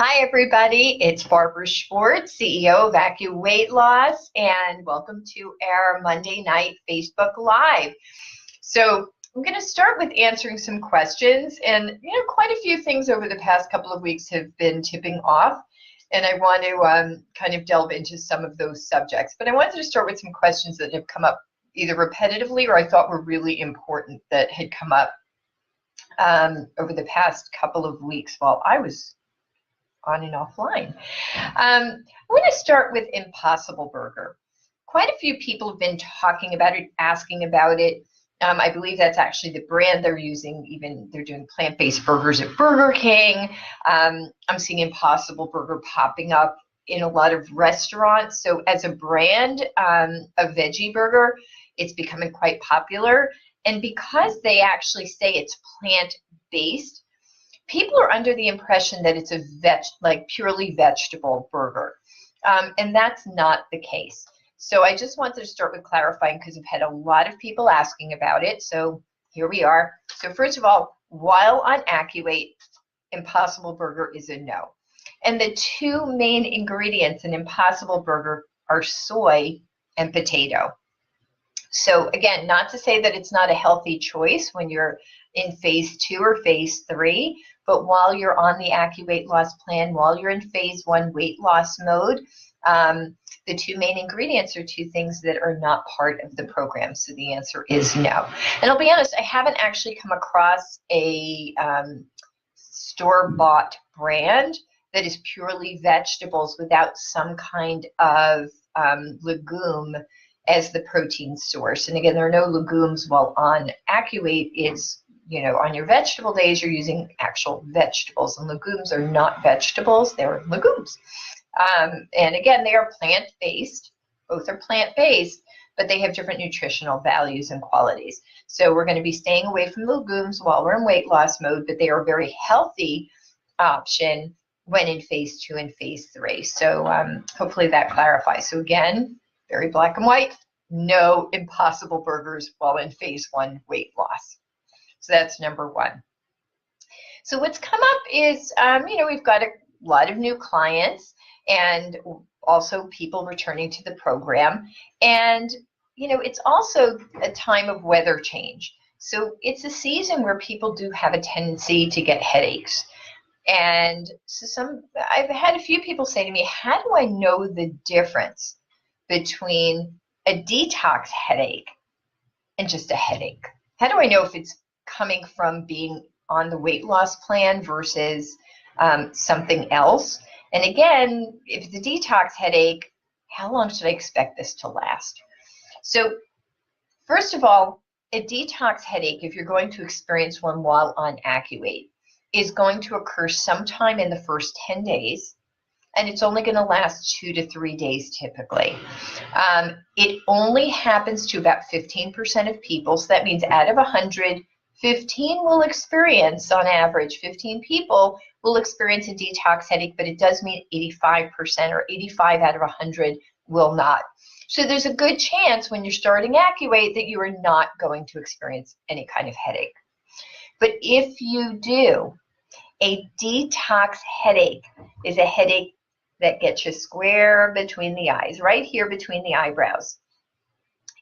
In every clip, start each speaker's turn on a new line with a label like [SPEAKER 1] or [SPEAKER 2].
[SPEAKER 1] Hi, everybody. It's Barbara Schwartz, CEO of Acu Weight Loss, and welcome to our Monday night Facebook Live. So I'm going to start with answering some questions, and quite a few things over the past couple of weeks have been tipping off, and I want to kind of delve into some of those subjects. But I wanted to start with some questions that have come up either repetitively or I thought were really important that had come up over the past couple of weeks while I was on and offline. I want to start with Impossible Burger. Quite a few people have been talking about it, asking about it. I believe that's actually the brand they're using. Even they're doing plant-based burgers at Burger King. I'm seeing Impossible Burger popping up in a lot of restaurants. So as a brand, a veggie burger, it's becoming quite popular. And because they actually say it's plant-based, people are under the impression that it's a purely vegetable burger, and that's not the case. So I just wanted to start with clarifying because I've had a lot of people asking about it. So here we are. So first of all, while on AccuWeight, Impossible Burger is a no. And the two main ingredients in Impossible Burger are soy and potato. So again, not to say that it's not a healthy choice when you're in phase 2 or phase 3, but while you're on the Acu weight loss plan, while you're in phase 1 weight loss mode, the two main ingredients are two things that are not part of the program. So the answer is no. And I'll be honest, I haven't actually come across a store-bought brand that is purely vegetables without some kind of legume as the protein source. And again, there are no legumes while on AccuWeight. It's, on your vegetable days, you're using actual vegetables, and legumes are not vegetables, they're legumes. And again, they are plant-based. Both are plant-based, but they have different nutritional values and qualities. So we're going to be staying away from legumes while we're in weight loss mode, but they are a very healthy option when in phase 2 and phase 3. So hopefully that clarifies. So again, very black and white, no Impossible Burgers while in phase 1 weight loss. So that's number one. So what's come up is, we've got a lot of new clients and also people returning to the program. And, it's also a time of weather change. So it's a season where people do have a tendency to get headaches. And so I've had a few people say to me, how do I know the difference between a detox headache and just a headache? How do I know if it's coming from being on the weight loss plan versus something else? And again, if it's a detox headache, how long should I expect this to last? So first of all, a detox headache, if you're going to experience one while on AccuWeight, is going to occur sometime in the first 10 days. And it's only going to last 2 to 3 days typically. It only happens to about 15% of people. So that means out of 100, 15 will experience, on average, 15 people will experience a detox headache, but it does mean 85% or 85 out of 100 will not. So there's a good chance when you're starting AccuWeight that you are not going to experience any kind of headache. But if you do, a detox headache is a headache that gets you square between the eyes, right here between the eyebrows.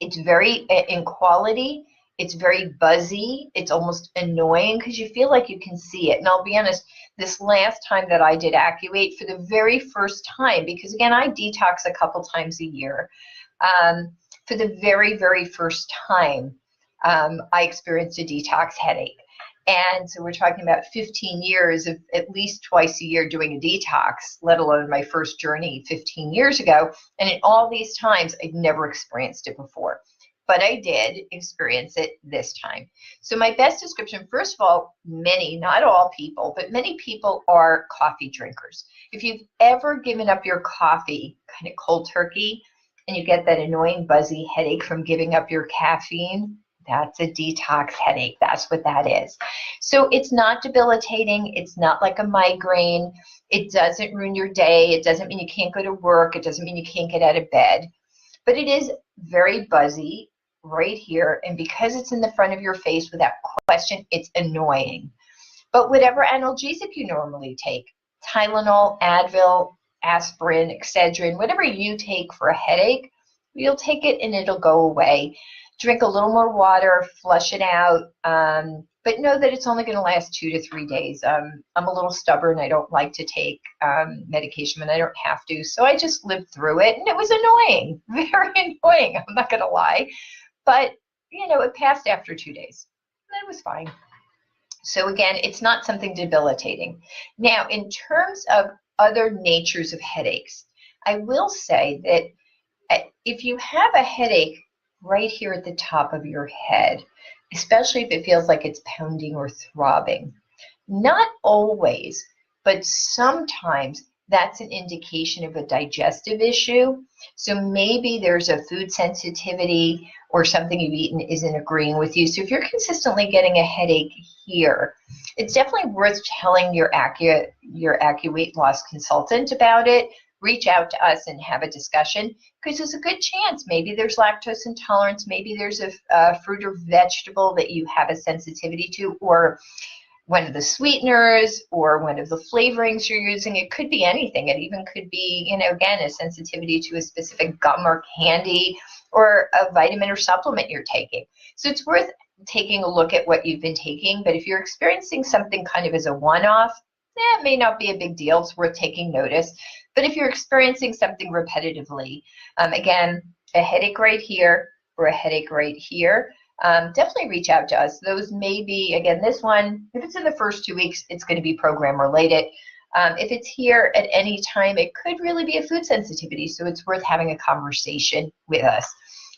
[SPEAKER 1] It's very, in quality, it's very buzzy. It's almost annoying because you feel like you can see it. And I'll be honest, this last time that I did AccuWeight, for the very first time, because again, I detox a couple times a year, for the very, very first time, I experienced a detox headache. And so we're talking about 15 years of at least twice a year doing a detox, let alone my first journey 15 years ago. And in all these times, I'd never experienced it before. But I did experience it this time. So my best description, first of all, many, not all people, but many people are coffee drinkers. If you've ever given up your coffee kind of cold turkey and you get that annoying buzzy headache from giving up your caffeine, that's a detox headache. That's what that is. So it's not debilitating. It's not like a migraine. It doesn't ruin your day. It doesn't mean you can't go to work. It doesn't mean you can't get out of bed. But it is very buzzy right here. And because it's in the front of your face, without question, it's annoying. But whatever analgesic you normally take, Tylenol, Advil, aspirin, Excedrin, whatever you take for a headache, you'll take it and it'll go away. Drink a little more water, flush it out, but know that it's only going to last 2 to 3 days. I'm a little stubborn. I don't like to take medication when I don't have to, so I just lived through it, and it was annoying, very annoying. I'm not going to lie, but it passed after 2 days. That was fine. So again, it's not something debilitating. Now, in terms of other natures of headaches, I will say that if you have a headache right here at the top of your head, especially if it feels like it's pounding or throbbing, not always, but sometimes that's an indication of a digestive issue. So maybe there's a food sensitivity or something you've eaten isn't agreeing with you. So if you're consistently getting a headache here, it's definitely worth telling your AccuWeight loss consultant about it. Reach out to us and have a discussion, because there's a good chance maybe there's lactose intolerance, maybe there's a fruit or vegetable that you have a sensitivity to, or one of the sweeteners or one of the flavorings you're using. It could be anything. It even could be, again, a sensitivity to a specific gum or candy or a vitamin or supplement you're taking. So it's worth taking a look at what you've been taking. But if you're experiencing something kind of as a one-off, it may not be a big deal. It's worth taking notice. But if you're experiencing something repetitively, again, a headache right here or a headache right here, definitely reach out to us. Those may be, again, this one, if it's in the first 2 weeks, it's going to be program related. If it's here at any time, it could really be a food sensitivity. So it's worth having a conversation with us.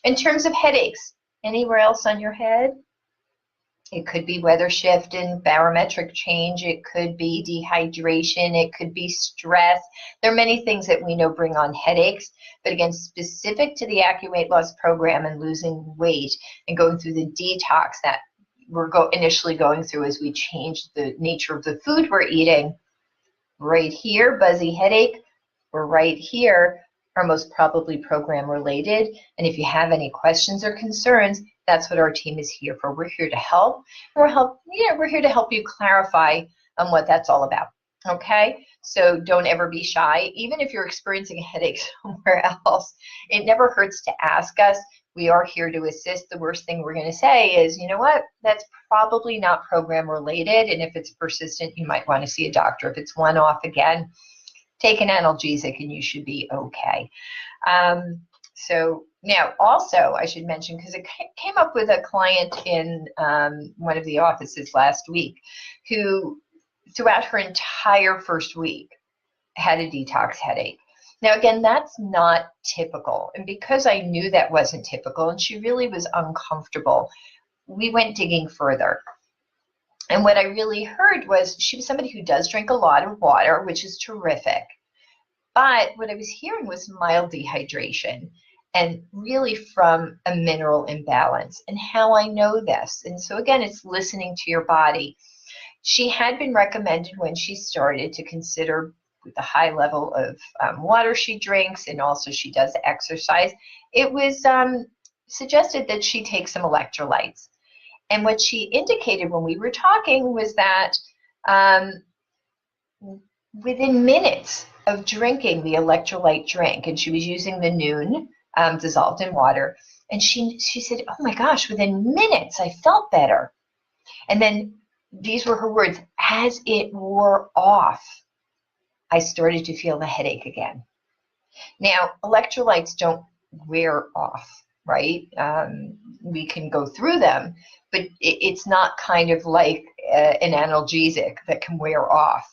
[SPEAKER 1] In terms of headaches, anywhere else on your head? It could be weather shift and barometric change. It could be dehydration. It could be stress. There are many things that we know bring on headaches. But again, specific to the AccuWeight loss program and losing weight and going through the detox that we're initially going through as we change the nature of the food we're eating, right here, buzzy headache, or right here, are most probably program related. And if you have any questions or concerns, that's what our team is here for. We're here to help. We're here to help you clarify what that's all about. Okay, so don't ever be shy. Even if you're experiencing a headache somewhere else, it never hurts to ask us. We are here to assist. The worst thing we're going to say is, you know what, that's probably not program related. And if it's persistent, you might want to see a doctor. If it's one off, again, take an analgesic and you should be okay. So now also I should mention, because it came up with a client in one of the offices last week who throughout her entire first week had a detox headache. Now, again, that's not typical. And because I knew that wasn't typical and she really was uncomfortable, we went digging further. And what I really heard was she was somebody who does drink a lot of water, which is terrific. But what I was hearing was mild dehydration, and really from a mineral imbalance. And how I know this, and so again, it's listening to your body. She had been recommended when she started to consider, with the high level of water she drinks, and also she does exercise, it was suggested that she take some electrolytes. And what she indicated when we were talking was that within minutes of drinking the electrolyte drink, and she was using the Noon dissolved in water, and she said, oh my gosh, within minutes I felt better. And then these were her words, as it wore off, I started to feel the headache again. Now, electrolytes don't wear off, right? We can go through them, but it's not kind of like an analgesic that can wear off.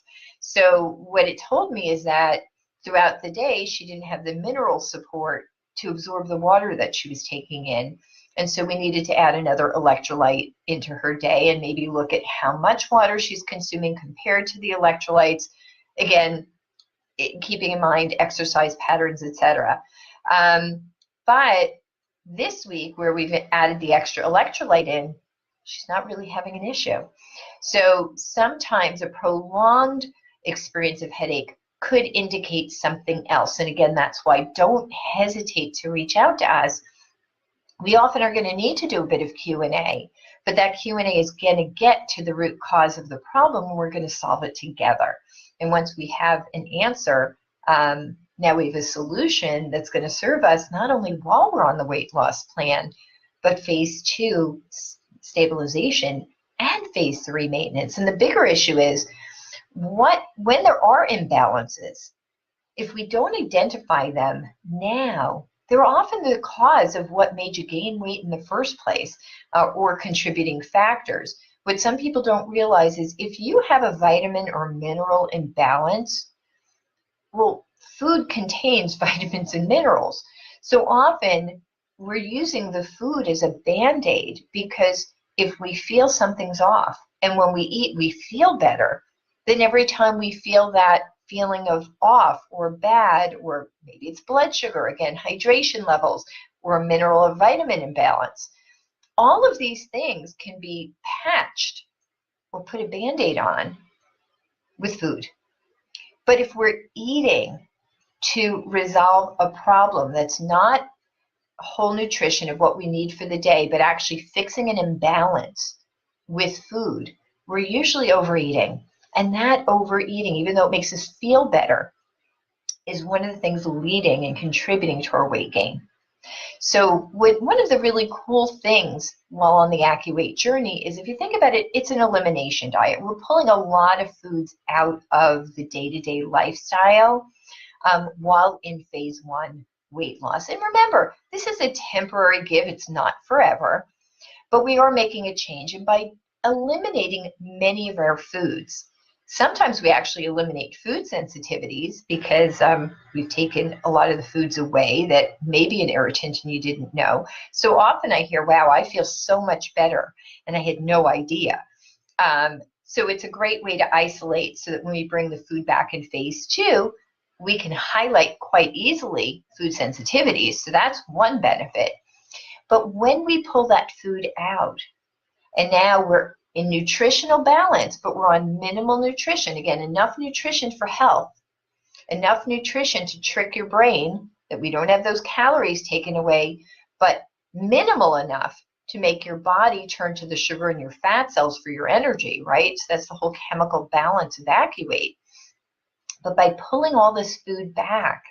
[SPEAKER 1] So what it told me is that throughout the day, she didn't have the mineral support to absorb the water that she was taking in. And so we needed to add another electrolyte into her day and maybe look at how much water she's consuming compared to the electrolytes. Again, keeping in mind exercise patterns, etc. But this week, where we've added the extra electrolyte in, she's not really having an issue. So sometimes a prolonged experience of headache could indicate something else. And again, that's why don't hesitate to reach out to us. We often are going to need to do a bit of Q&A, but that Q&A is going to get to the root cause of the problem, and we're going to solve it together. And once we have an answer, now we have a solution that's going to serve us not only while we're on the weight loss plan, but phase 2 stabilization and phase 3 maintenance. And the bigger issue is when there are imbalances, if we don't identify them now, they're often the cause of what made you gain weight in the first place, or contributing factors. What some people don't realize is if you have a vitamin or mineral imbalance, well, food contains vitamins and minerals. So often we're using the food as a Band-Aid, because if we feel something's off and when we eat we feel better, then every time we feel that feeling of off or bad, or maybe it's blood sugar, again, hydration levels, or a mineral or vitamin imbalance, all of these things can be patched or put a Band-Aid on with food. But if we're eating to resolve a problem that's not whole nutrition of what we need for the day, but actually fixing an imbalance with food, we're usually overeating. And that overeating, even though it makes us feel better, is one of the things leading and contributing to our weight gain. So one of the really cool things while on the AccuWeight journey is, if you think about it, it's an elimination diet. We're pulling a lot of foods out of the day-to-day lifestyle while in phase 1 weight loss. And remember, this is a temporary give. It's not forever, but we are making a change. And by eliminating many of our foods, sometimes we actually eliminate food sensitivities because we've taken a lot of the foods away that may be an irritant and you didn't know. So often I hear, wow, I feel so much better, and I had no idea. So it's a great way to isolate, so that when we bring the food back in phase 2, we can highlight quite easily food sensitivities. So that's one benefit. But when we pull that food out, and now we're in nutritional balance, but we're on minimal nutrition. Again, enough nutrition for health, enough nutrition to trick your brain that we don't have those calories taken away, but minimal enough to make your body turn to the sugar in your fat cells for your energy, right? So that's the whole chemical balance of AccuWeight. But by pulling all this food back,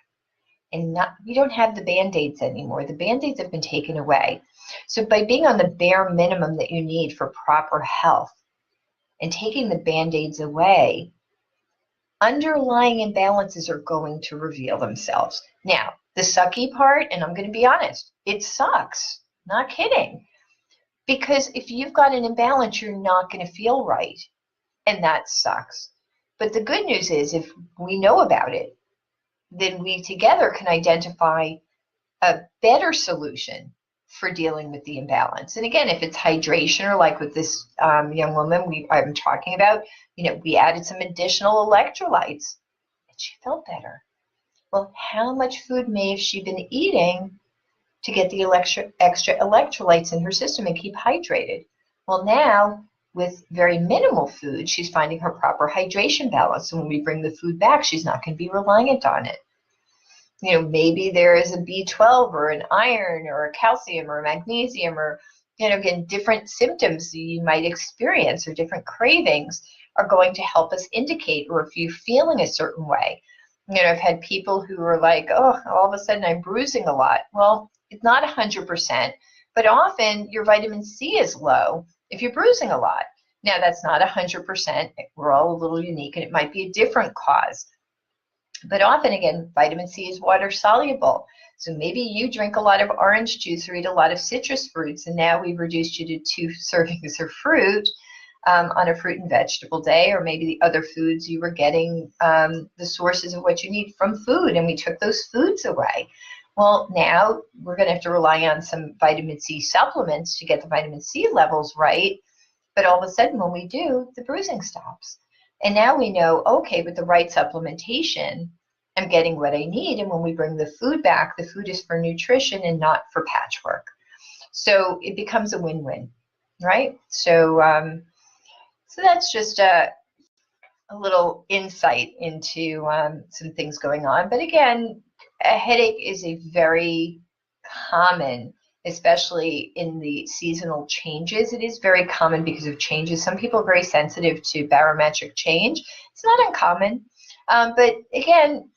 [SPEAKER 1] and we don't have the Band-Aids anymore. The Band-Aids have been taken away. So by being on the bare minimum that you need for proper health and taking the Band-Aids away, underlying imbalances are going to reveal themselves. Now, the sucky part, and I'm going to be honest, it sucks. Not kidding. Because if you've got an imbalance, you're not going to feel right. And that sucks. But the good news is, if we know about it, then we together can identify a better solution for dealing with the imbalance. And again, if it's hydration, or like with this young woman I'm talking about, we added some additional electrolytes and she felt better. Well, how much food may have she been eating to get the extra electrolytes in her system and keep hydrated? Well, now with very minimal food, she's finding her proper hydration balance. So when we bring the food back, she's not going to be reliant on it. Maybe there is a B12 or an iron or a calcium or a magnesium, or, again, different symptoms you might experience or different cravings are going to help us indicate, or if you're feeling a certain way. I've had people who are like, oh, all of a sudden I'm bruising a lot. Well, it's not 100%, but often your vitamin C is low if you're bruising a lot. Now, that's not 100%. We're all a little unique, and it might be a different cause. But often, again, vitamin C is water soluble. So maybe you drink a lot of orange juice or eat a lot of citrus fruits, and now we've reduced you to 2 servings of fruit on a fruit and vegetable day, or maybe the other foods you were getting the sources of what you need from food, and we took those foods away. Well, now we're going to have to rely on some vitamin C supplements to get the vitamin C levels right. But all of a sudden, when we do, the bruising stops. And now we know, okay, with the right supplementation, I'm getting what I need. And when we bring the food back, the food is for nutrition and not for patchwork. So it becomes a win-win, right? So, so that's just a little insight into some things going on. But again, a headache is a very common, especially in the seasonal changes. It is very common because of changes. Some people are very sensitive to barometric change. It's not uncommon. But again,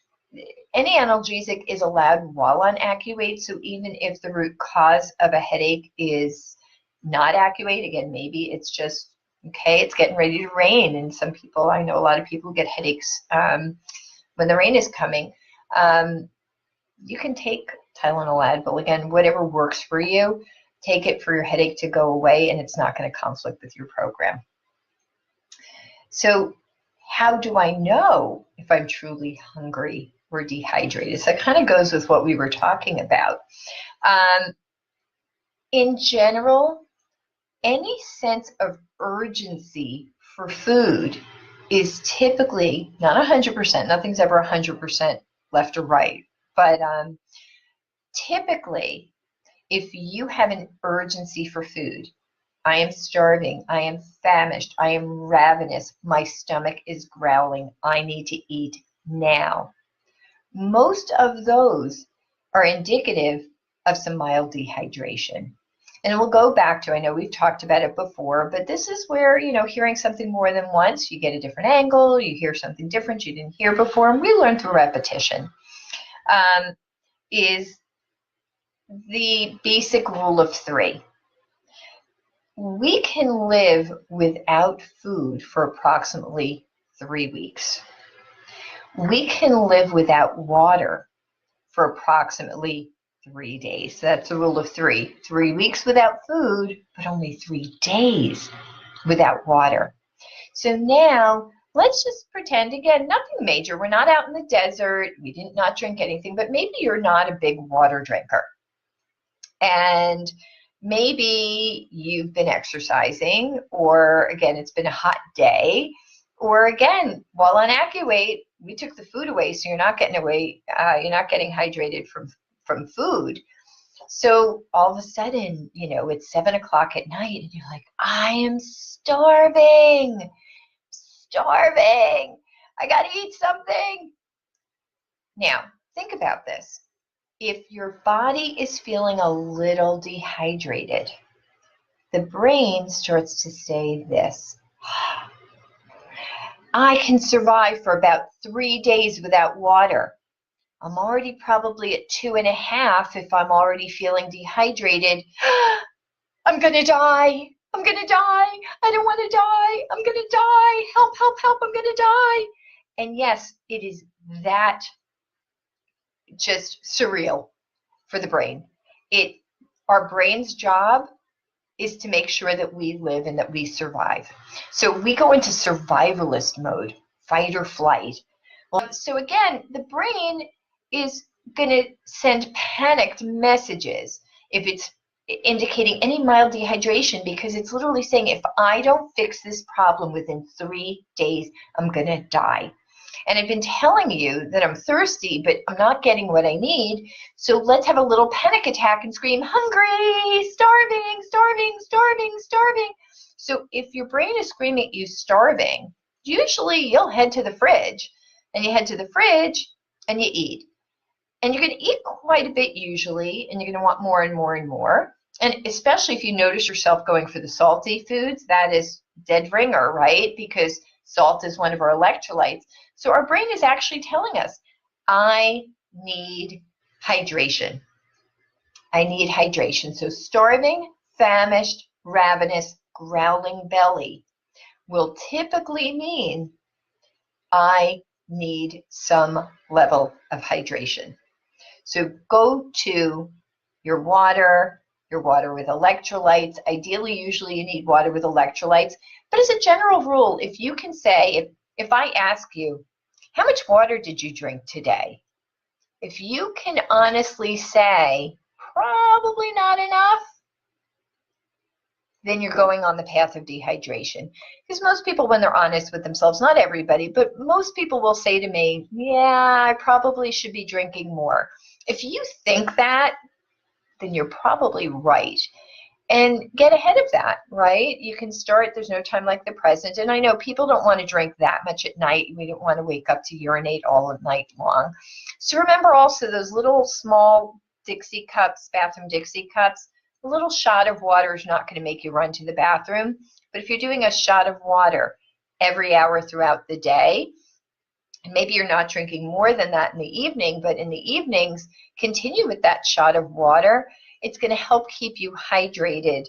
[SPEAKER 1] any analgesic is allowed while on Acuvate. So even if the root cause of a headache is not Acuvate, again, maybe it's just, okay, it's getting ready to rain. And some people, I know a lot of people get headaches when the rain is coming. You can take Tylenol, Advil, again, whatever works for you. Take it for your headache to go away, and it's not going to conflict with your program. So how do I know if I'm truly hungry or dehydrated? So that kind of goes with what we were talking about. In general, any sense of urgency for food is typically not 100%. Nothing's ever 100% left or right. But typically, if you have an urgency for food, I am starving, I am famished, I am ravenous, my stomach is growling, I need to eat now. Most of those are indicative of some mild dehydration. And we'll go back to, I know we've talked about it before, but this is where, hearing something more than once, you get a different angle, you hear something different you didn't hear before, and we learn through repetition, is the basic rule of 3. We can live without food for approximately 3 weeks. We can live without water for approximately 3 days. That's the rule of 3. 3 weeks without food, but only 3 days without water. So now let's just pretend, again, nothing major. We're not out in the desert. We did not drink anything, but maybe you're not a big water drinker. And maybe you've been exercising, or again, it's been a hot day, or again, while on Acuvate, we took the food away, so you're not getting hydrated from food. So all of a sudden, it's 7 o'clock at night, and you're like, I am starving. I got to eat something. Now, think about this. If your body is feeling a little dehydrated, the brain starts to say this: I can survive for about 3 days without water. I'm already probably at 2.5 if I'm already feeling dehydrated. I'm going to die. I don't want to die. I'm going to die. Help, I'm going to die. And yes, it is that just surreal for the brain. Our brain's job is to make sure that we live and that we survive. So we go into survivalist mode, fight or flight. So again, the brain is going to send panicked messages if it's indicating any mild dehydration, because it's literally saying, if I don't fix this problem within 3 days, I'm going to die. And I've been telling you that I'm thirsty, but I'm not getting what I need. So let's have a little panic attack and scream, hungry, starving. So if your brain is screaming at you starving, usually you'll head to the fridge, and you head to the fridge and you eat. And you're going to eat quite a bit usually, and you're going to want more and more and more. And especially if you notice yourself going for the salty foods, that is dead ringer, right? Because salt is one of our electrolytes. So our brain is actually telling us, I need hydration. So starving, famished, ravenous, growling belly will typically mean I need some level of hydration. So go to your water with electrolytes. Ideally, usually you need water with electrolytes. But as a general rule, if you can say, if I ask you, how much water did you drink today? If you can honestly say, probably not enough, then you're going on the path of dehydration. Because most people, when they're honest with themselves, not everybody, but most people will say to me, yeah, I probably should be drinking more. If you think that, then you're probably right. And get ahead of that, right? You can start, there's no time like the present. And I know people don't want to drink that much at night. We don't want to wake up to urinate all night long. So remember also those little small Dixie cups, bathroom Dixie cups. A little shot of water is not going to make you run to the bathroom. But if you're doing a shot of water every hour throughout the day, And maybe you're not drinking more than that in the evening, but in the evenings, continue with that shot of water. It's going to help keep you hydrated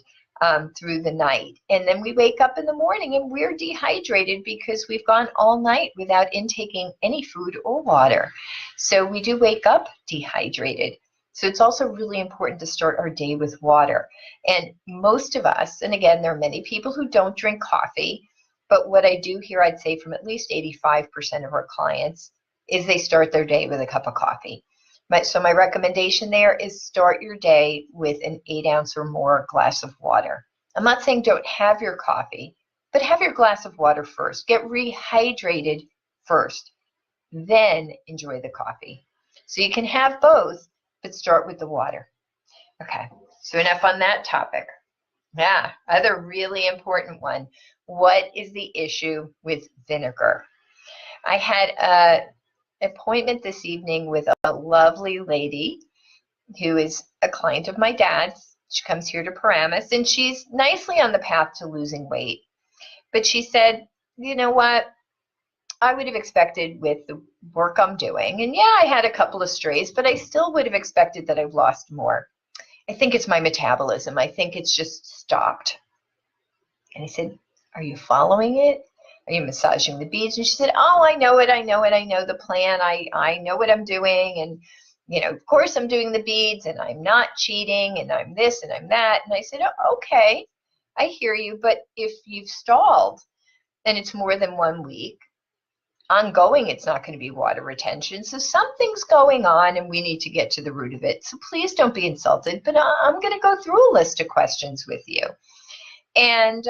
[SPEAKER 1] through the night. And then we wake up in the morning and we're dehydrated because we've gone all night without intaking any food or water. So we do wake up dehydrated. So it's also really important to start our day with water. And most of us, and again, there are many people who don't drink coffee, but what I do hear, I'd say from at least 85% of our clients, is they start their day with a cup of coffee. So my recommendation there is start your day with an 8-ounce or more glass of water. I'm not saying don't have your coffee, but have your glass of water first. Get rehydrated first, then enjoy the coffee. So you can have both, but start with the water. Okay, so enough on that topic. Yeah, other really important one. What is the issue with vinegar? I had an appointment this evening with a lovely lady who is a client of my dad's. She comes here to Paramus, and she's nicely on the path to losing weight. But she said, you know what? I would have expected with the work I'm doing, and yeah, I had a couple of strays, but I still would have expected that I've lost more. I think it's my metabolism. I think it's just stopped. And I said, are you following it? Are you massaging the beads? And she said, oh, I know it. I know the plan. I know what I'm doing. And, you know, of course I'm doing the beads and I'm not cheating and I'm this and I'm that. And I said, oh, okay, I hear you. But if you've stalled and it's more than 1 week, ongoing, it's not going to be water retention. So something's going on and we need to get to the root of it. So please don't be insulted, but I'm going to go through a list of questions with you. And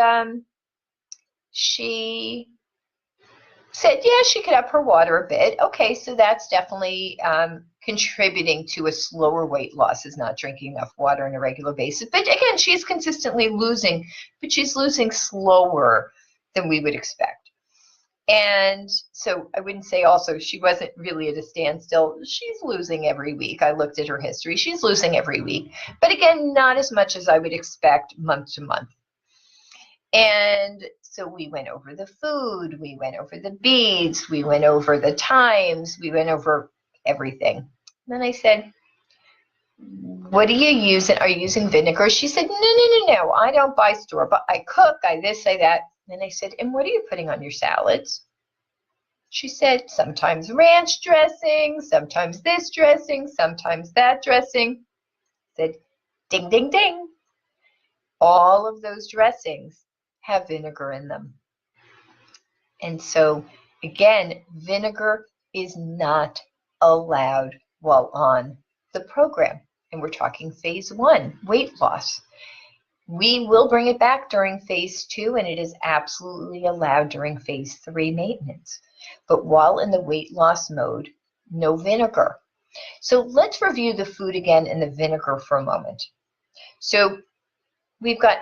[SPEAKER 1] she said, yeah, she could up her water a bit. Okay, so that's definitely contributing to a slower weight loss, is not drinking enough water on a regular basis. But again, she's consistently losing, but she's losing slower than we would expect. And so I wouldn't say also she wasn't really at a standstill. She's losing every week. I looked at her history. She's losing every week. But again, not as much as I would expect month to month. And so we went over the food, we went over the beads, we went over the times, we went over everything. And then I said, what are you using? Are you using vinegar? She said, no, I don't buy store, but I cook, I this, I that. And I said, and what are you putting on your salads? She said, sometimes ranch dressing, sometimes this dressing, sometimes that dressing. I said, ding, ding, ding. All of those dressings have vinegar in them. And so, again, vinegar is not allowed while on the program. And we're talking phase 1, weight loss. We will bring it back during phase 2, and it is absolutely allowed during phase 3 maintenance. But while in the weight loss mode, no vinegar. So let's review the food again and the vinegar for a moment. So we've got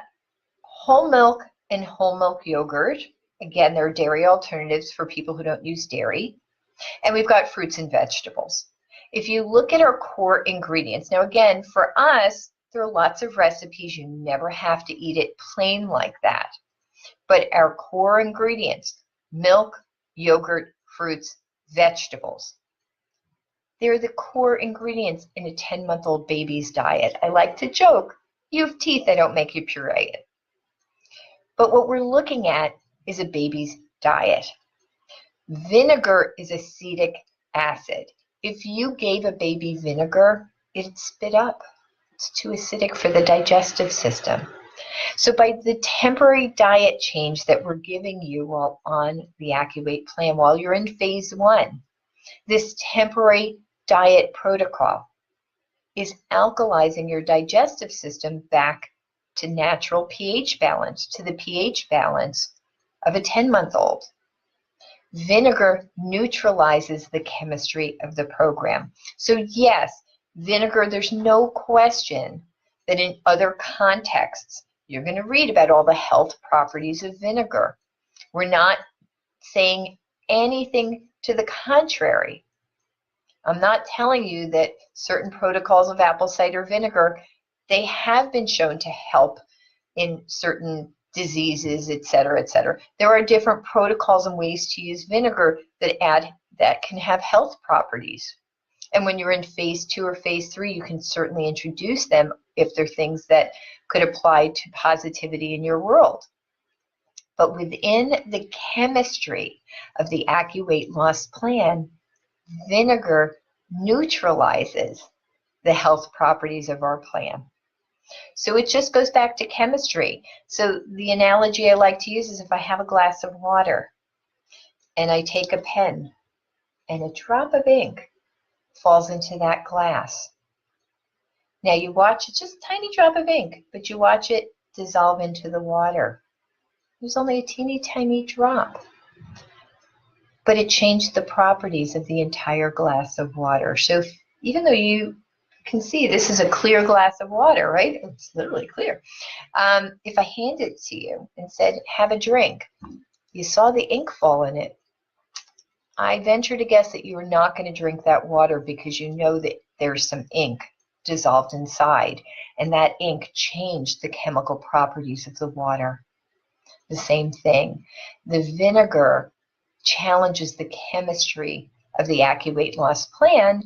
[SPEAKER 1] whole milk and whole milk yogurt. Again, there are dairy alternatives for people who don't use dairy. And we've got fruits and vegetables. If you look at our core ingredients, now again, for us, there are lots of recipes. You never have to eat it plain like that. But our core ingredients, milk, yogurt, fruits, vegetables, they're the core ingredients in a 10-month-old baby's diet. I like to joke, you have teeth, I don't make you puree it. But what we're looking at is a baby's diet. Vinegar is acetic acid. If you gave a baby vinegar, it'd spit up. It's too acidic for the digestive system. So by the temporary diet change that we're giving you while on the AccuWeight plan, while you're in phase 1, this temporary diet protocol is alkalizing your digestive system back to natural pH balance, to the pH balance of a 10-month-old. Vinegar neutralizes the chemistry of the program. So yes, vinegar, there's no question that in other contexts, you're going to read about all the health properties of vinegar. We're not saying anything to the contrary. I'm not telling you that certain protocols of apple cider vinegar, they have been shown to help in certain diseases, et cetera, et cetera. There are different protocols and ways to use vinegar that add that can have health properties. And when you're in phase 2 or phase 3, you can certainly introduce them if they're things that could apply to positivity in your world. But within the chemistry of the AccuWeight Loss Plan, vinegar neutralizes the health properties of our plan. So it just goes back to chemistry. So the analogy I like to use is if I have a glass of water and I take a pen and a drop of ink falls into that glass. Now you watch it, just a tiny drop of ink, but you watch it dissolve into the water. There's only a teeny tiny drop, but it changed the properties of the entire glass of water. So even though you can see this is a clear glass of water, right? It's literally clear. If I hand it to you and said, have a drink, you saw the ink fall in it. I venture to guess that you are not going to drink that water because you know that there's some ink dissolved inside, and that ink changed the chemical properties of the water. The same thing. The vinegar challenges the chemistry of the AccuWeight Loss Plan,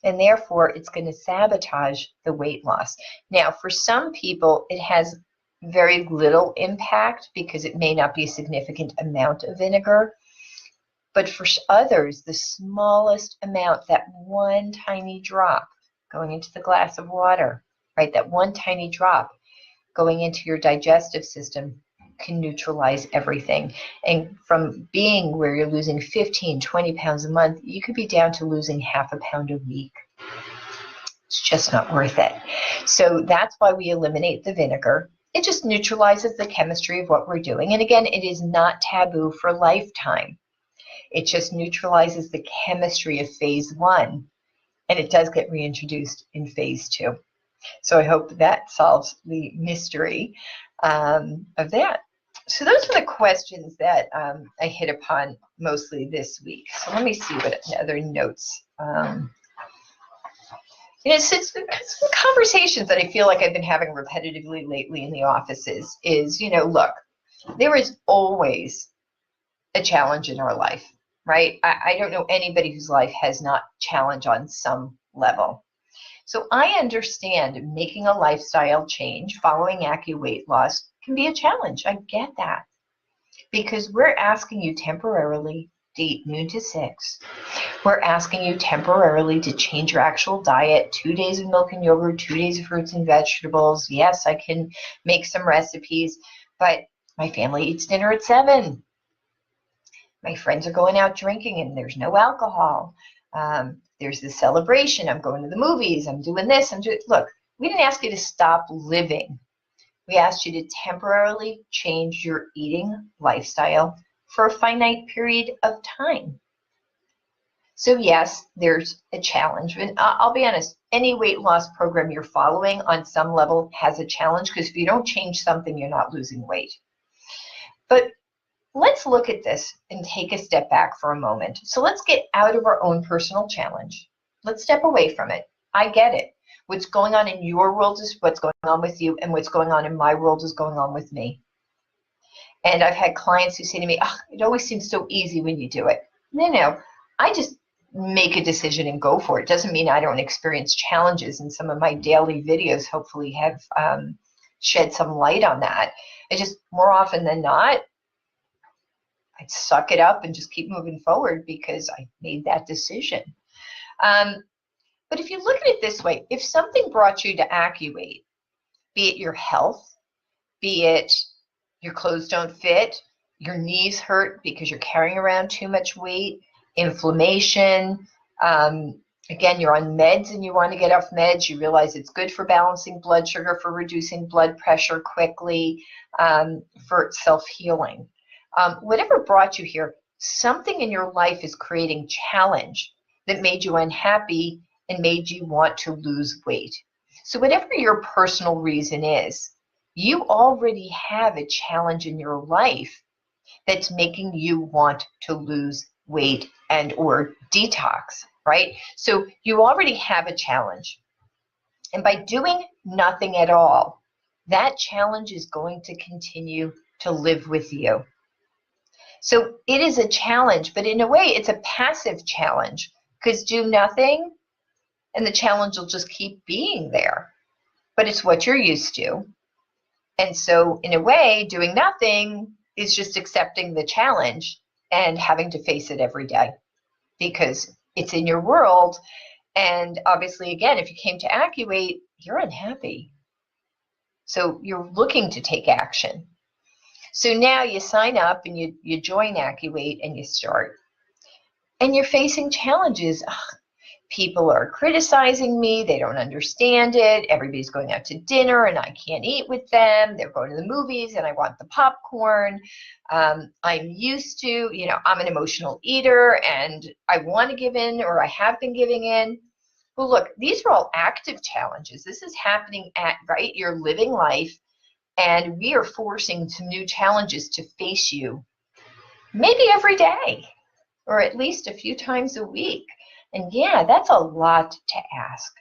[SPEAKER 1] and therefore it's going to sabotage the weight loss. Now, for some people, it has very little impact because it may not be a significant amount of vinegar. But for others, the smallest amount, that one tiny drop going into the glass of water, right, that one tiny drop going into your digestive system can neutralize everything. And from being where you're losing 15, 20 pounds a month, you could be down to losing half a pound a week. It's just not worth it. So that's why we eliminate the vinegar. It just neutralizes the chemistry of what we're doing. And again, it is not taboo for a lifetime. It just neutralizes the chemistry of phase 1, and it does get reintroduced in phase 2. So I hope that solves the mystery of that. So those are the questions that I hit upon mostly this week. So let me see what other notes. It's some conversations that I feel like I've been having repetitively lately in the offices is, look, there is always a challenge in our life. Right? I don't know anybody whose life has not challenge on some level. So I understand making a lifestyle change following AccuWeight loss can be a challenge. I get that. Because we're asking you temporarily to eat noon to 6. We're asking you temporarily to change your actual diet, 2 days of milk and yogurt, 2 days of fruits and vegetables. Yes, I can make some recipes, but my family eats dinner at 7. My friends are going out drinking and there's no alcohol. There's this celebration. I'm going to the movies. I'm doing this. Look, we didn't ask you to stop living. We asked you to temporarily change your eating lifestyle for a finite period of time. So yes, there's a challenge. And I'll be honest, any weight loss program you're following on some level has a challenge because if you don't change something, you're not losing weight. But let's look at this and take a step back for a moment. So let's get out of our own personal challenge. Let's step away from it. I get it. What's going on in your world is what's going on with you, and what's going on in my world is going on with me. And I've had clients who say to me, oh, it always seems so easy when you do it. No, I just make a decision and go for it. Doesn't mean I don't experience challenges, and some of my daily videos hopefully have shed some light on that. I just, more often than not, I suck it up and just keep moving forward because I made that decision. But if you look at it this way, if something brought you to AccuWeight, be it your health, be it your clothes don't fit, your knees hurt because you're carrying around too much weight, inflammation, again, you're on meds and you want to get off meds, you realize it's good for balancing blood sugar, for reducing blood pressure quickly, for self-healing. Whatever brought you here, something in your life is creating challenge that made you unhappy and made you want to lose weight. So whatever your personal reason is, you already have a challenge in your life that's making you want to lose weight and or detox, right? So you already have a challenge. And by doing nothing at all, that challenge is going to continue to live with you. So it is a challenge, but in a way it's a passive challenge, because do nothing and the challenge will just keep being there. But it's what you're used to. And so in a way, doing nothing is just accepting the challenge and having to face it every day because it's in your world. And obviously, again, if you came to Activate, you're unhappy. So you're looking to take action. So now you sign up and you join Activate and you start. And you're facing challenges. Ugh, people are criticizing me. They don't understand it. Everybody's going out to dinner and I can't eat with them. They're going to the movies and I want the popcorn. I'm used to, I'm an emotional eater and I want to give in, or I have been giving in. Well, look, these are all active challenges. This is happening right? You're living life and we are forcing some new challenges to face you maybe every day or at least a few times a week. And yeah, that's a lot to ask.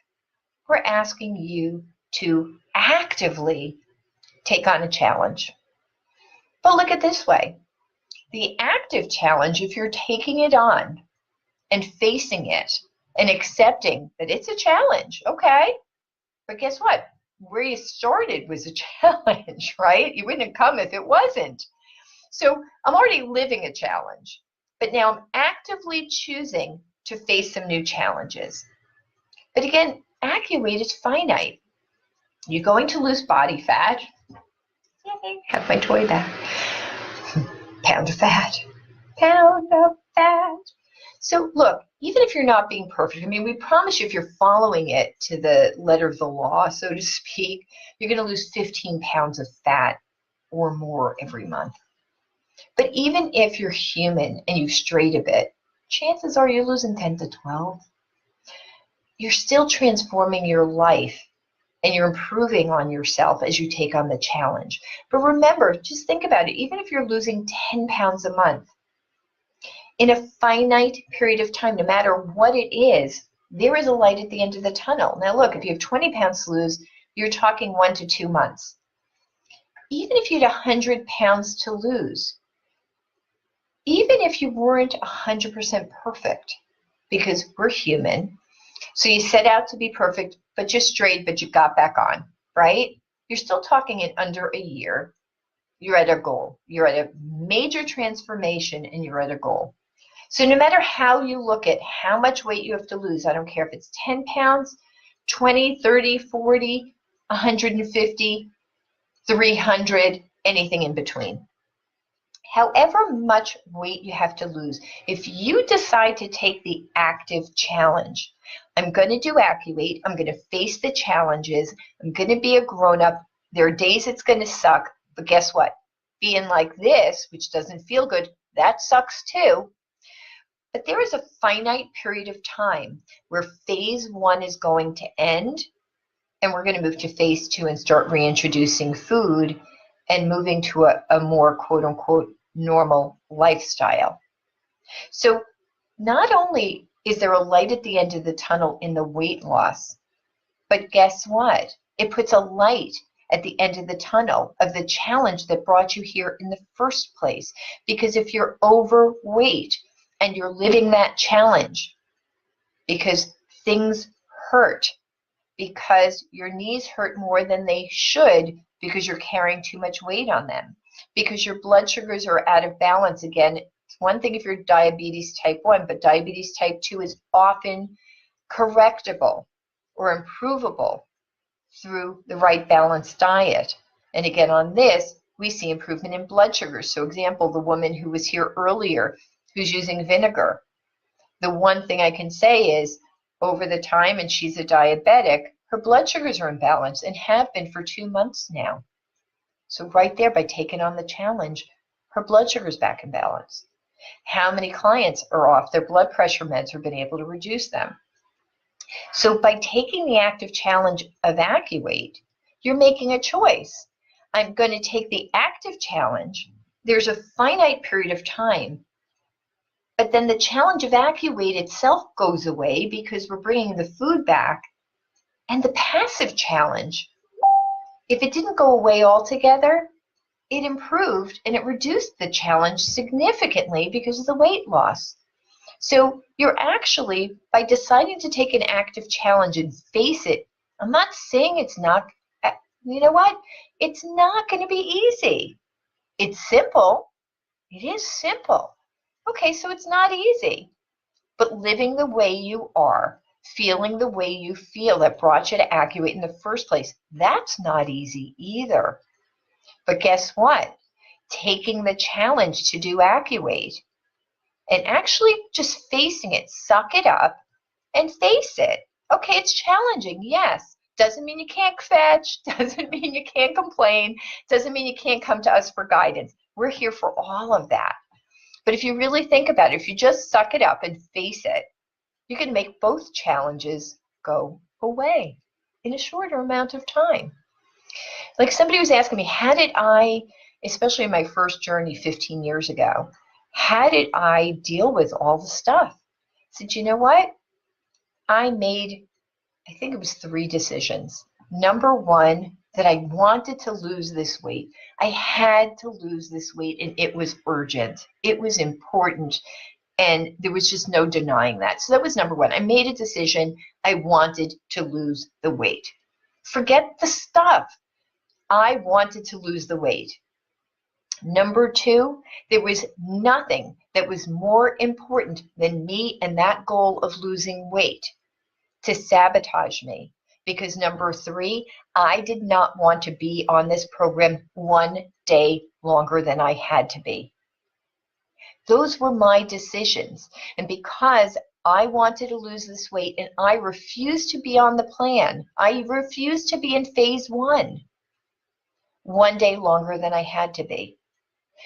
[SPEAKER 1] We're asking you to actively take on a challenge. But look at it this way. The active challenge, if you're taking it on and facing it and accepting that it's a challenge, okay, but guess what? Where you started was a challenge, right? You wouldn't have come if it wasn't. So I'm already living a challenge, but now I'm actively choosing to face some new challenges. But again, Activate is finite. You're going to lose body fat. Yay, have my toy back. Pound of fat. Pound of fat. So look, even if you're not being perfect, we promise you if you're following it to the letter of the law, so to speak, you're going to lose 15 pounds of fat or more every month. But even if you're human and you've strayed a bit, chances are you're losing 10 to 12. You're still transforming your life and you're improving on yourself as you take on the challenge. But remember, just think about it. Even if you're losing 10 pounds a month, in a finite period of time, no matter what it is, there is a light at the end of the tunnel. Now look, if you have 20 pounds to lose, you're talking 1 to 2 months. Even if you had 100 pounds to lose, even if you weren't 100% perfect, because we're human, so you set out to be perfect, but you strayed, but you got back on, right? You're still talking in under a year. You're at a goal. You're at a major transformation and you're at a goal. So no matter how you look at how much weight you have to lose, I don't care if it's 10 pounds, 20, 30, 40, 150, 300, anything in between. However much weight you have to lose, if you decide to take the active challenge, I'm going to do Activate, I'm going to face the challenges, I'm going to be a grown-up, there are days it's going to suck, but guess what? Being like this, which doesn't feel good, that sucks too. But there is a finite period of time where phase 1 is going to end, and we're going to move to phase 2 and start reintroducing food and moving to a more quote-unquote normal lifestyle. So not only is there a light at the end of the tunnel in the weight loss, but guess what? It puts a light at the end of the tunnel of the challenge that brought you here in the first place. Because if you're overweight and you're living that challenge because things hurt, because your knees hurt more than they should because you're carrying too much weight on them, because your blood sugars are out of balance. Again, it's one thing if you're diabetes type 1, but diabetes type 2 is often correctable or improvable through the right balanced diet. And again, on this, we see improvement in blood sugars. So example, the woman who was here earlier who's using vinegar. The one thing I can say is over the time, and she's a diabetic, her blood sugars are in balance and have been for 2 months now. So right there, by taking on the challenge, her blood sugar is back in balance. How many clients are off their blood pressure meds or been able to reduce them? So by taking the active challenge of Activate, you're making a choice. I'm going to take the active challenge. There's a finite period of time, but then the challenge of Activate itself goes away because we're bringing the food back. And the passive challenge, if it didn't go away altogether, it improved and it reduced the challenge significantly because of the weight loss. So you're actually, by deciding to take an active challenge and face it, I'm not saying it's not, you know what? It's not going to be easy. It's simple. It is simple. Okay, so it's not easy. But living the way you are, feeling the way you feel that brought you to Acuvate in the first place, that's not easy either. But guess what? Taking the challenge to do Acuvate and actually just facing it, suck it up and face it. Okay, it's challenging, yes. Doesn't mean you can't fetch, doesn't mean you can't complain, doesn't mean you can't come to us for guidance. We're here for all of that. But if you really think about it, if you just suck it up and face it, you can make both challenges go away in a shorter amount of time. Like somebody was asking me, how did I, especially in my first journey 15 years ago, how did I deal with all the stuff? I said, you know what? I made, I think it was 3 decisions. Number one, that I wanted to lose this weight. I had to lose this weight and it was urgent. It was important. And there was just no denying that. So that was number one. I made a decision. I wanted to lose the weight. Forget the stuff. I wanted to lose the weight. Number 2, there was nothing that was more important than me and that goal of losing weight to sabotage me. Because number 3, I did not want to be on this program 1 day longer than I had to be. Those were my decisions. And because I wanted to lose this weight and I refused to be on the plan, I refused to be in phase 1 day longer than I had to be.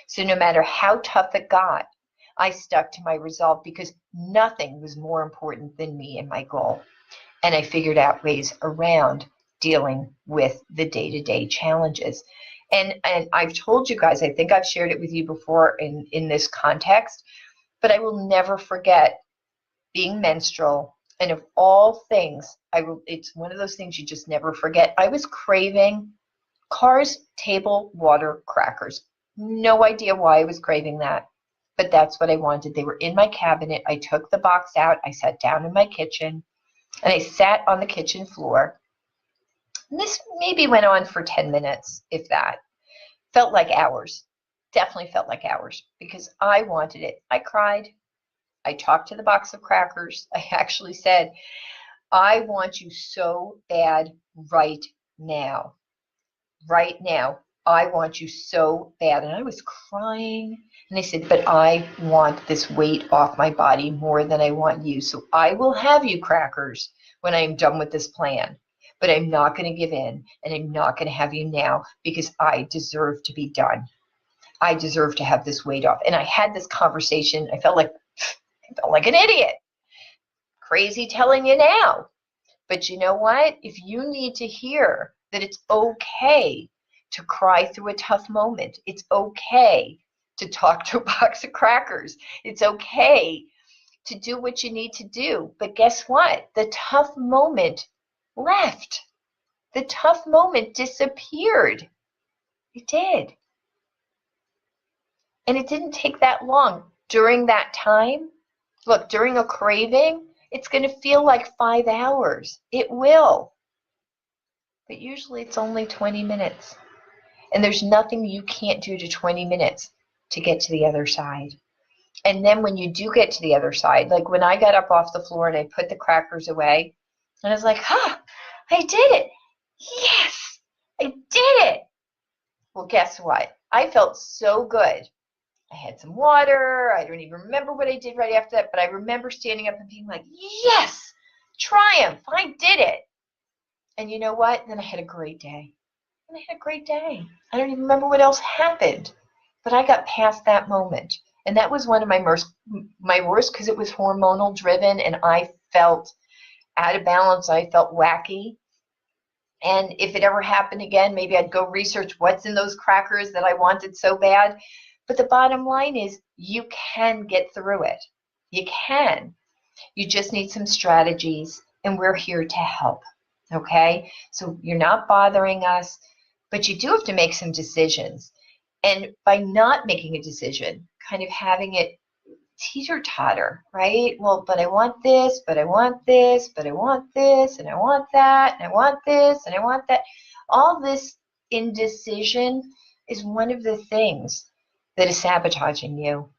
[SPEAKER 1] So no matter how tough it got, I stuck to my resolve because nothing was more important than me and my goal. And I figured out ways around dealing with the day-to-day challenges. And I've told you guys, I think I've shared it with you before in this context, but I will never forget being menstrual. And of all things, it's one of those things you just never forget. I was craving Carr's table water crackers. No idea why I was craving that, but that's what I wanted. They were in my cabinet. I took the box out. I sat down in my kitchen. And I sat on the kitchen floor. And this maybe went on for 10 minutes, if that. Felt like hours. Definitely felt like hours because I wanted it. I cried. I talked to the box of crackers. I actually said, I want you so bad right now. Right now. I want you so bad. And I was crying. And I said, but I want this weight off my body more than I want you. So I will have you crackers when I am done with this plan. But I'm not going to give in. And I'm not going to have you now because I deserve to be done. I deserve to have this weight off. And I had this conversation. I felt like an idiot. Crazy telling you now. But you know what? If you need to hear that it's okay to cry through a tough moment. It's okay to talk to a box of crackers. It's okay to do what you need to do. But guess what? The tough moment left. The tough moment disappeared. It did. And it didn't take that long. During that time, look, during a craving, it's going to feel like 5 hours. It will. But usually it's only 20 minutes. And there's nothing you can't do to 20 minutes to get to the other side. And then when you do get to the other side, like when I got up off the floor and I put the crackers away, and I was like, I did it. Yes, I did it. Well, guess what? I felt so good. I had some water. I don't even remember what I did right after that, but I remember standing up and being like, yes, triumph, I did it. And you know what? Then I had a great day. And I had a great day. I don't even remember what else happened, but I got past that moment. And that was one of my worst because it was hormonal driven and I felt out of balance. I felt wacky. And if it ever happened again, maybe I'd go research what's in those crackers that I wanted so bad. But the bottom line is you can get through it. You can. You just need some strategies and we're here to help. Okay? So you're not bothering us, but you do have to make some decisions. And by not making a decision, kind of having it teeter-totter, right? Well, but I want this, but I want this, but I want this, and I want that, and I want this, and I want that. All this indecision is one of the things that is sabotaging you.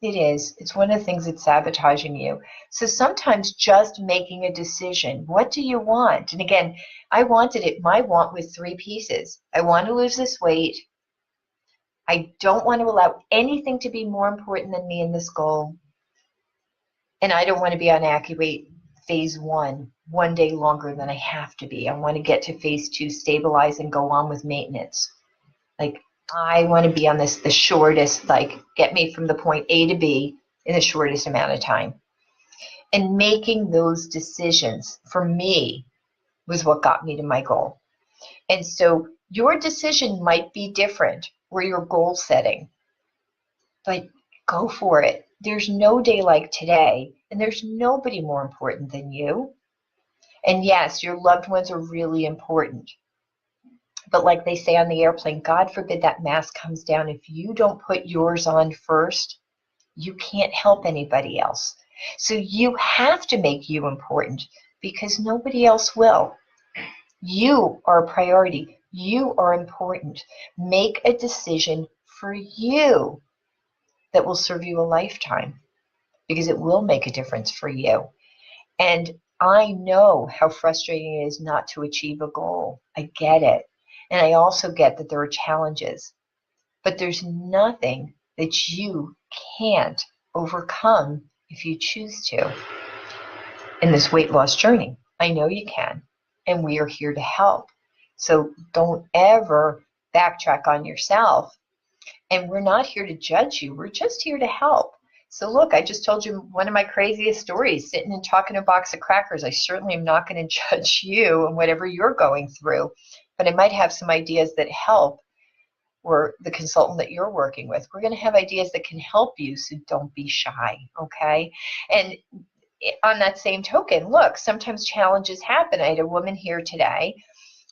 [SPEAKER 1] It is. It's one of the things that's sabotaging you. So sometimes just making a decision. What do you want? And again, I wanted it. My want was 3 pieces. I want to lose this weight. I don't want to allow anything to be more important than me in this goal. And I don't want to be on Accurate phase 1 day longer than I have to be. I want to get to phase 2, stabilize, and go on with maintenance. Like, I want to be on the shortest, like, get me from the point A to B in the shortest amount of time. And making those decisions for me was what got me to my goal. And so your decision might be different or your goal setting, but go for it. There's no day like today, and there's nobody more important than you. And yes, your loved ones are really important. But like they say on the airplane, God forbid that mask comes down. If you don't put yours on first, you can't help anybody else. So you have to make you important because nobody else will. You are a priority. You are important. Make a decision for you that will serve you a lifetime because it will make a difference for you. And I know how frustrating it is not to achieve a goal. I get it. And I also get that there are challenges, but there's nothing that you can't overcome if you choose to in this weight loss journey. I know you can, and we are here to help. So don't ever backtrack on yourself. And we're not here to judge you. We're just here to help. So look, I just told you one of my craziest stories, sitting and talking a box of crackers. I certainly am not going to judge you and whatever you're going through, but I might have some ideas that help, or the consultant that you're working with. We're going to have ideas that can help you, so don't be shy, okay? And on that same token, look, sometimes challenges happen. I had a woman here today,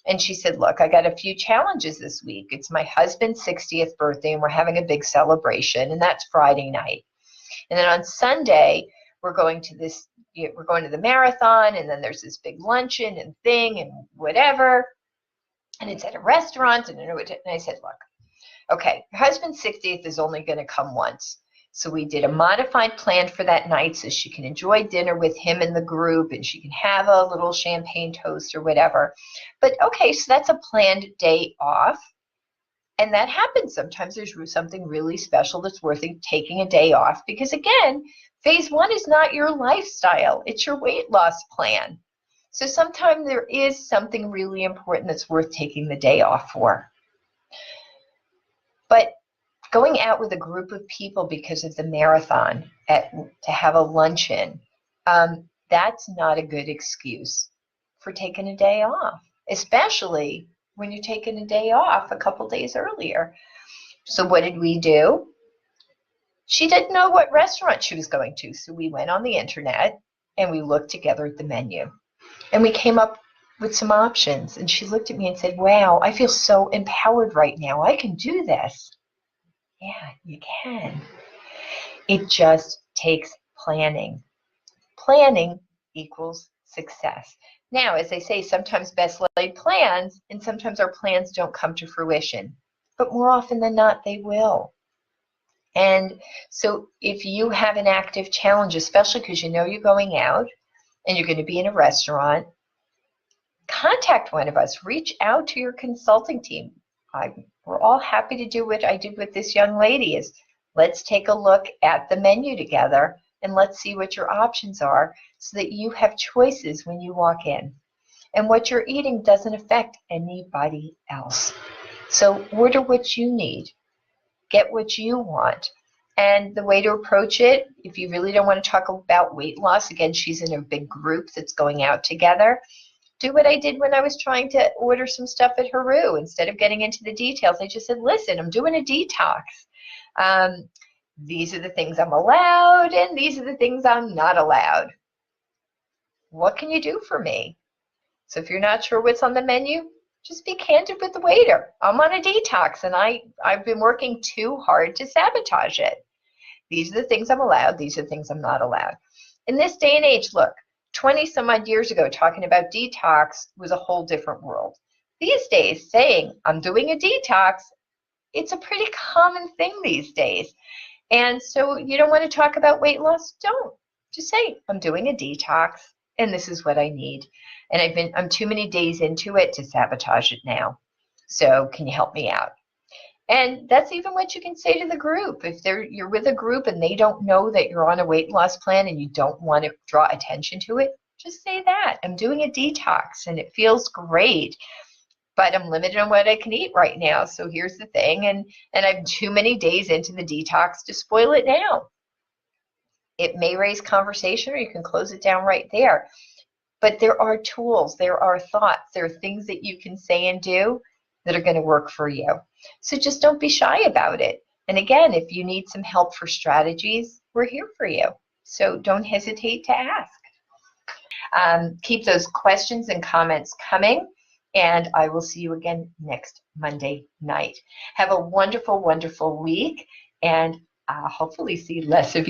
[SPEAKER 1] and she said, look, I got a few challenges this week. It's my husband's 60th birthday, and we're having a big celebration, and that's Friday night. And then on Sunday, we're going to the marathon, and then there's this big luncheon and thing and whatever, and it's at a restaurant. And I said, look, okay, your husband's 60th is only going to come once. So we did a modified plan for that night so she can enjoy dinner with him and the group, and she can have a little champagne toast or whatever. But okay, so that's a planned day off. And that happens. Sometimes there's something really special that's worth taking a day off because, again, phase 1 is not your lifestyle. It's your weight loss plan. So sometimes there is something really important that's worth taking the day off for. But going out with a group of people because of the marathon to have a luncheon, that's not a good excuse for taking a day off, especially when you're taking a day off a couple days earlier. So what did we do? She didn't know what restaurant she was going to, so we went on the internet and we looked together at the menu. And we came up with some options. And she looked at me and said, wow, I feel so empowered right now. I can do this. Yeah, you can. It just takes planning. Planning equals success. Now, as they say, sometimes best laid plans, and sometimes our plans don't come to fruition. But more often than not, they will. And so if you have an active challenge, especially because you know you're going out and you're going to be in a restaurant, contact one of us. Reach out to your consulting team. We're all happy to do what I did with this young lady is let's take a look at the menu together and let's see what your options are so that you have choices when you walk in. And what you're eating doesn't affect anybody else. So order what you need. Get what you want. And the way to approach it, if you really don't want to talk about weight loss, again, she's in a big group that's going out together. Do what I did when I was trying to order some stuff at Haru. Instead of getting into the details, I just said, listen, I'm doing a detox. These are the things I'm allowed, and these are the things I'm not allowed. What can you do for me? So if you're not sure what's on the menu, just be candid with the waiter. I'm on a detox and I've been working too hard to sabotage it. These are the things I'm allowed. These are the things I'm not allowed. In this day and age, look, 20 some odd years ago, talking about detox was a whole different world. These days, saying I'm doing a detox, it's a pretty common thing these days. And so you don't want to talk about weight loss? Don't. Just say, I'm doing a detox and this is what I need. And I'm too many days into it to sabotage it now. So can you help me out? And that's even what you can say to the group. If you're with a group and they don't know that you're on a weight loss plan and you don't want to draw attention to it, just say that. I'm doing a detox and it feels great, but I'm limited on what I can eat right now. So here's the thing. And I'm too many days into the detox to spoil it now. It may raise conversation or you can close it down right there. But there are tools, there are thoughts, there are things that you can say and do that are going to work for you. So just don't be shy about it. And again, if you need some help for strategies, we're here for you. So don't hesitate to ask. Keep those questions and comments coming, and I will see you again next Monday night. Have a wonderful, wonderful week, and I'll hopefully see less of you